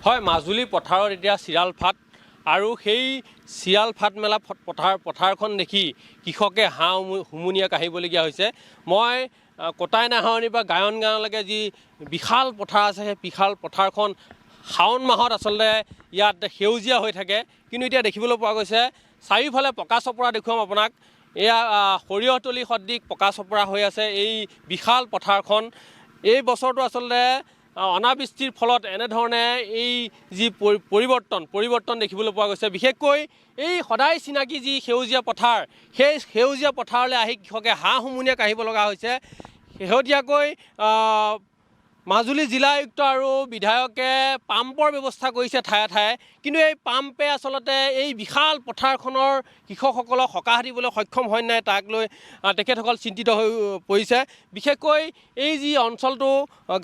হয় মাজুলী পথাৰত এতিয়া চিৰাল ফাট আৰু সেই চিৰাল ফাট মেলা পথাৰখন দেখি কৃষকে হাঁহ হুমুনিয়া কাঢ়িবলগীয়া হৈছে। মই কটাই নাহৰণিৰ পৰা গায়ন গাঁৱলৈকে যি বিশাল পথাৰ আছে সেই বিশাল পথাৰখন শাওণ মাহত আচলতে ইয়াত সেউজীয়া হৈ থাকে, কিন্তু এতিয়া দেখিবলৈ পোৱা গৈছে চাৰিওফালে পকা চপৰা দেখুৱাম আপোনাক। এয়া সৰিয়হতলী সদৃশ পকা চপৰা হৈ আছে এই বিশাল পথাৰখন। এই বছৰটো আচলতে অনাবৃষ্টিৰ ফলত এনেধৰণে এই যি পৰিৱৰ্তন দেখিবলৈ পোৱা গৈছে। বিশেষকৈ এই সদায় চিনাকি যি সেউজীয়া পথাৰ, সেই সেউজীয়া পথাৰলৈ আহি কৃষকে হাঁহ হুমুনিয়া কাঢ়িব লগা হৈছে। শেহতীয়াকৈ মাজুলী জিলা আয়ুক্ত আৰু বিধায়কে পাম্পৰ ব্যৱস্থা কৰিছে ঠায়ে ঠায়ে, কিন্তু এই পাম্পে আচলতে এই বিশাল পথাৰখনৰ কৃষকসকলক সকাহ দিবলৈ সক্ষম হয় নাই তাক লৈ তেখেতসকল চিন্তিত হৈ পৰিছে। বিশেষকৈ এই যি অঞ্চলটো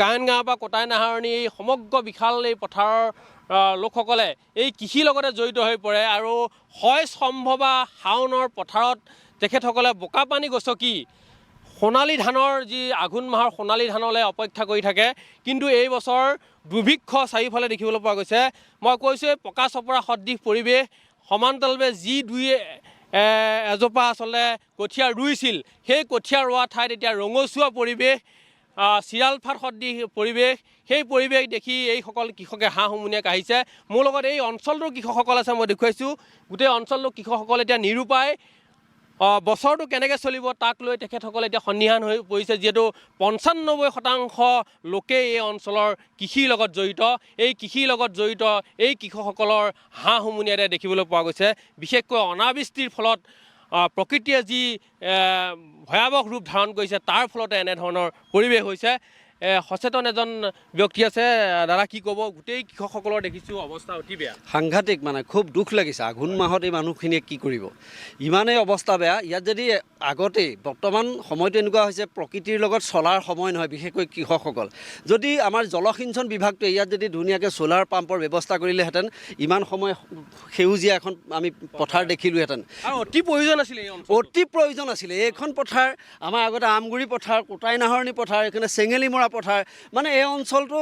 গায়ন গাঁৱৰ পৰা কটাই নাহৰণি এই সমগ্ৰ বিশাল এই পথাৰৰ লোকসকলে এই কৃষিৰ লগতে জড়িত হৈ পৰে আৰু হয় স্তম্ভ বা শাওণৰ পথাৰত তেখেতসকলে বোকা পানী গছকি সোণালী ধানৰ যি আঘোণ মাহৰ সোণালী ধানলৈ অপেক্ষা কৰি থাকে, কিন্তু এই বছৰ দুৰ্ভিক্ষ চাৰিওফালে দেখিবলৈ পোৱা গৈছে। মই কৈছোঁ পকা চপৰা সদৃশ পৰিৱেশ, সমান্তৰালভাৱে যি দুই এজোপা আচলতে কঠীয়া ৰুইছিল সেই কঠীয়া ৰোৱা ঠাইত এতিয়া ৰঙচুৱা পৰিৱেশ, চিৰাল ফাট সদৃশ পৰিৱেশ, সেই পৰিৱেশ দেখি এইসকল কৃষকে হাঁহ হুমুনিয়া কাঢ়িছে। মোৰ লগত এই অঞ্চলটোৰ কৃষকসকল আছে, মই দেখুৱাইছোঁ। গোটেই অঞ্চলটোৰ কৃষকসকল এতিয়া নিৰুপায়, বছৰটো কেনেকৈ চলিব তাক লৈ তেখেতসকলে এতিয়া সন্দিহান হৈ পৰিছে, যিহেতু 95% লোকেই এই অঞ্চলৰ কৃষিৰ লগত জড়িত। এই কৃষিৰ লগত জড়িত এই কৃষকসকলৰ হাঁহ হুমুনিয়া দেখিবলৈ পোৱা গৈছে। বিশেষকৈ অনাবৃষ্টিৰ ফলত প্ৰকৃতিয়ে যি ভয়াৱহ ৰূপ ধাৰণ কৰিছে তাৰ ফলতে এনেধৰণৰ পৰিৱেশ হৈছে। সচেতন এজন ব্যক্তি আছে, দাদা কি ক'ব? গোটেই কৃষকসকলৰ দেখিছোঁ অৱস্থা অতি বেয়া, সাংঘাতিক, মানে খুব দুখ লাগিছে। আঘোণ মাহত এই মানুহখিনিয়ে কি কৰিব, ইমানেই অৱস্থা বেয়া। ইয়াত যদি আগতেই বৰ্তমান সময়টো এনেকুৱা হৈছে প্ৰকৃতিৰ লগত চলাৰ সময় নহয়, বিশেষকৈ কৃষকসকল। যদি আমাৰ জলসিঞ্চন বিভাগটোৱে ইয়াত যদি ধুনীয়াকৈ ছ'লাৰ পাম্পৰ ব্যৱস্থা কৰিলেহেঁতেন, ইমান সময় সেউজীয়া এখন আমি পথাৰ দেখিলোহেঁতেন। আৰু অতি প্ৰয়োজন আছিলে, অতি প্ৰয়োজন আছিলে। এইখন পথাৰ আমাৰ আগতে আমগুৰি পথাৰ, কোটাই নাহৰণি পথাৰ, এইখিনি চেঙেলিমৰা পথাৰ, মানে এই অঞ্চলটো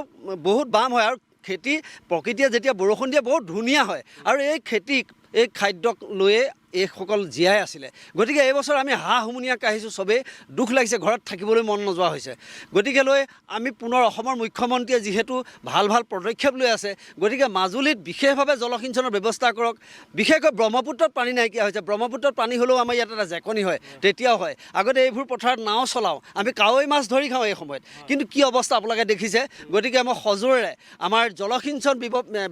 বহুত বাম হয় আৰু খেতি প্ৰকৃতিয়ে যেতিয়া বৰষুণ দিয়ে বহুত ধুনীয়া হয় আৰু এই খেতিক এই খাদ্যক লৈয়ে এইসকল জীয়াই আছিলে। গতিকে এইবছৰ আমি হাঁহ হুমুনিয়া কাঢ়িছোঁ, চবেই দুখ লাগিছে, ঘৰত থাকিবলৈ মন নোযোৱা হৈছে। গতিকে লৈ আমি পুনৰ অসমৰ মুখ্যমন্ত্ৰীয়ে যিহেতু ভাল পদক্ষেপ লৈ আছে, গতিকে মাজুলীত বিশেষভাৱে জলসিঞ্চনৰ ব্যৱস্থা কৰক। বিশেষকৈ ব্ৰহ্মপুত্ৰত পানী নাইকিয়া হৈছে, ব্ৰহ্মপুত্ৰত পানী হ'লেও আমাৰ ইয়াত এটা জেকনি হয়, তেতিয়াও হয়। আগতে এইবোৰ পথাৰত নাও চলাওঁ, আমি কাৱৈ মাছ ধৰি খাওঁ এই সময়ত, কিন্তু কি অৱস্থা আপোনালোকে দেখিছে। গতিকে মই সজোৰেৰে আমাৰ জলসিঞ্চন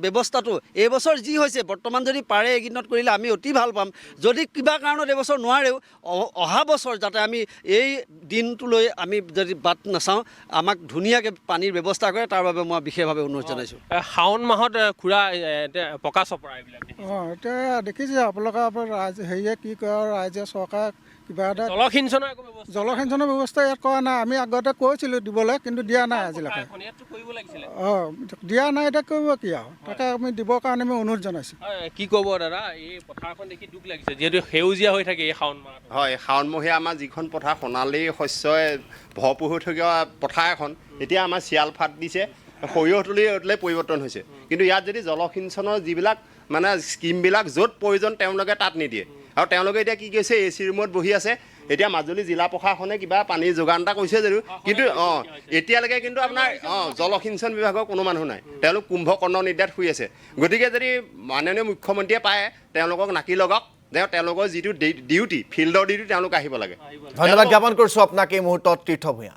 ব্যৱস্থাটো এইবছৰ যি হৈছে, বৰ্তমান যদি পাৰে এইকেইদিনত কৰিলে আমি অতি ভাল পাম। যদি কিবা কাৰণত এইবছৰ নোৱাৰেও, অহা বছৰ যাতে আমি এই দিনটোলৈ আমি যদি বাট নাচাওঁ, আমাক ধুনীয়াকৈ পানীৰ ব্যৱস্থা কৰে, তাৰ বাবে মই বিশেষভাৱে অনুৰোধ জনাইছোঁ। শাওণ মাহত খুৰা পকা চপৰা এইবিলাক এতিয়া দেখিছে আপোনালোকে ৰাইজে হেৰিয়ে কি কয়, ৰাইজে চৰকাৰে কিবা এটা জলসিঞ্চনৰ ব্যৱস্থা ইয়াত কৰা নাই। আমি আগতে কৈছিলোঁ দিবলৈ, কিন্তু দিয়া নাই আজিলৈকে। দিয়া নাই, এতিয়া কৰিব কি আৰু, তাকে আমি দিবৰ কাৰণে আমি অনুৰোধ জনাইছোঁ। কি ক'ব দাদা? এই পথাৰখন দেখি দুখ লাগিছে, যিহেতু সেউজীয়া হৈ থাকে এই শাওণ মাহত। হয়, শাওণমহীয়া আমাৰ যিখন পথাৰ সোণালী শস্যই ভৰপূৰ হৈ থকা পথাৰ এখন, এতিয়া আমাৰ চিৰাল ফাট দিছে, সৰিয়হতলীলৈ পৰিৱৰ্তন হৈছে। কিন্তু ইয়াত যদি জলসিঞ্চনৰ যিবিলাক মানে স্কীমবিলাক য'ত প্ৰয়োজন তেওঁলোকে তাত নিদিয়ে, আৰু তেওঁলোকে এতিয়া কি কৈছে, এ চি ৰুমত বহি আছে। এতিয়া মাজুলী জিলা প্ৰশাসনে কিবা পানীৰ যোগান এটা কৰিছে যদিও, কিন্তু এতিয়ালৈকে কিন্তু আপোনাৰ জলসিঞ্চন বিভাগৰ কোনো মানুহ নাই, তেওঁলোক কুম্ভকৰ্ণ নিদ্ৰাত শুই আছে। গতিকে যদি মাননীয় মুখ্যমন্ত্ৰীয়ে পায়, তেওঁলোকক নাকি লগাওক, তেওঁলোকৰ যিটো ডিউটি, ফিল্ডৰ ডিউটি তেওঁলোক আহিব লাগে। ধন্যবাদ জ্ঞাপন কৰিছোঁ আপোনাক এই মুহূৰ্তত তীৰ্থ ভূঞা।